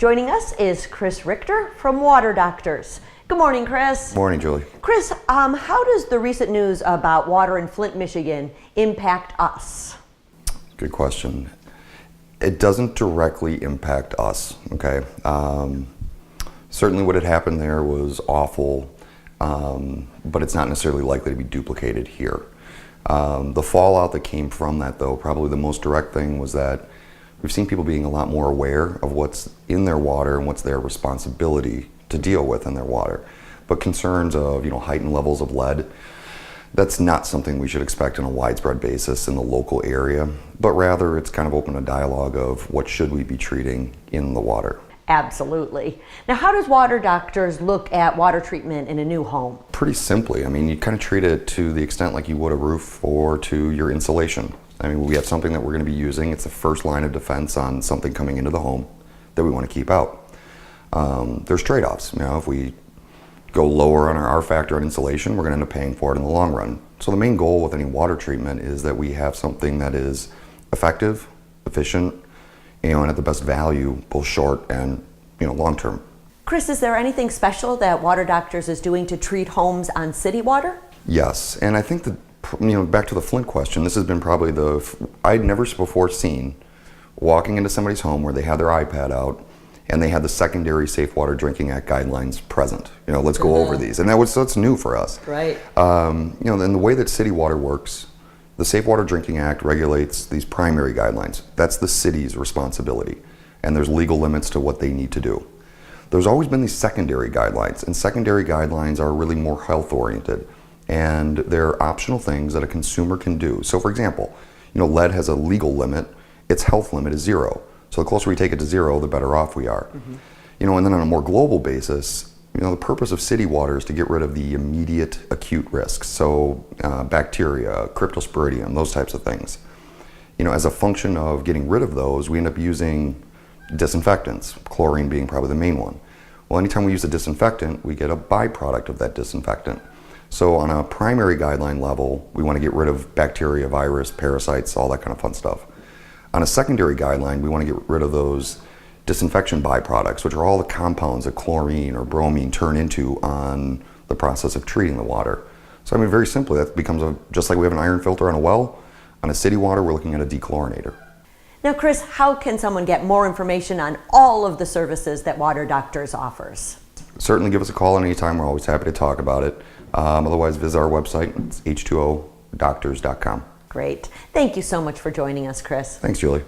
Joining us is Chris Richter from Water Doctors. Good morning, Chris. Morning, Julie. Chris, how does the recent news about water in Flint, Michigan impact us? Good question. It doesn't directly impact us, okay? Certainly what had happened there was awful, but it's not necessarily likely to be duplicated here. The fallout that came from that, though, probably the most direct thing was that we've seen people being a lot more aware of what's in their water and what's their responsibility to deal with in their water. But concerns of, heightened levels of lead, that's not something we should expect on a widespread basis in the local area, but rather it's kind of opened a dialogue of what should we be treating in the water. Absolutely. Now, how does Water Doctors look at water treatment in a new home? Pretty simply. You kind of treat it to the extent like you would a roof or to your insulation. We have something that we're going to be using. It's the first line of defense on something coming into the home that we want to keep out. There's trade-offs. If we go lower on our R factor on insulation, we're going to end up paying for it in the long run. So the main goal with any water treatment is that we have something that is effective, efficient, and at the best value, both short and long term. Chris, is there anything special that Water Doctors is doing to treat homes on city water? Yes, and I think that back to the Flint question, this has been probably I'd never before seen walking into somebody's home where they had their iPad out and they had the secondary Safe Water Drinking Act guidelines present. Let's go over these. And that's new for us. Right. And the way that city water works, the Safe Water Drinking Act regulates these primary guidelines. That's the city's responsibility. And there's legal limits to what they need to do. There's always been these secondary guidelines, and secondary guidelines are really more health oriented. And they're optional things that a consumer can do. So for example, lead has a legal limit, its health limit is 0. So the closer we take it to 0, the better off we are. Mm-hmm. And then on a more global basis, the purpose of city water is to get rid of the immediate acute risks. So bacteria, cryptosporidium, those types of things. As a function of getting rid of those, we end up using disinfectants, chlorine being probably the main one. Well, anytime we use a disinfectant, we get a byproduct of that disinfectant. So on a primary guideline level, we want to get rid of bacteria, virus, parasites, all that kind of fun stuff. On a secondary guideline, we want to get rid of those disinfection byproducts, which are all the compounds that chlorine or bromine turn into on the process of treating the water. So very simply, that becomes just like we have an iron filter on a well, on a city water, we're looking at a dechlorinator. Now, Chris, how can someone get more information on all of the services that Water Doctors offers? Certainly give us a call at any time. We're always happy to talk about it. Otherwise, visit our website. It's h2odoctors.com. Great. Thank you so much for joining us, Chris. Thanks, Julie.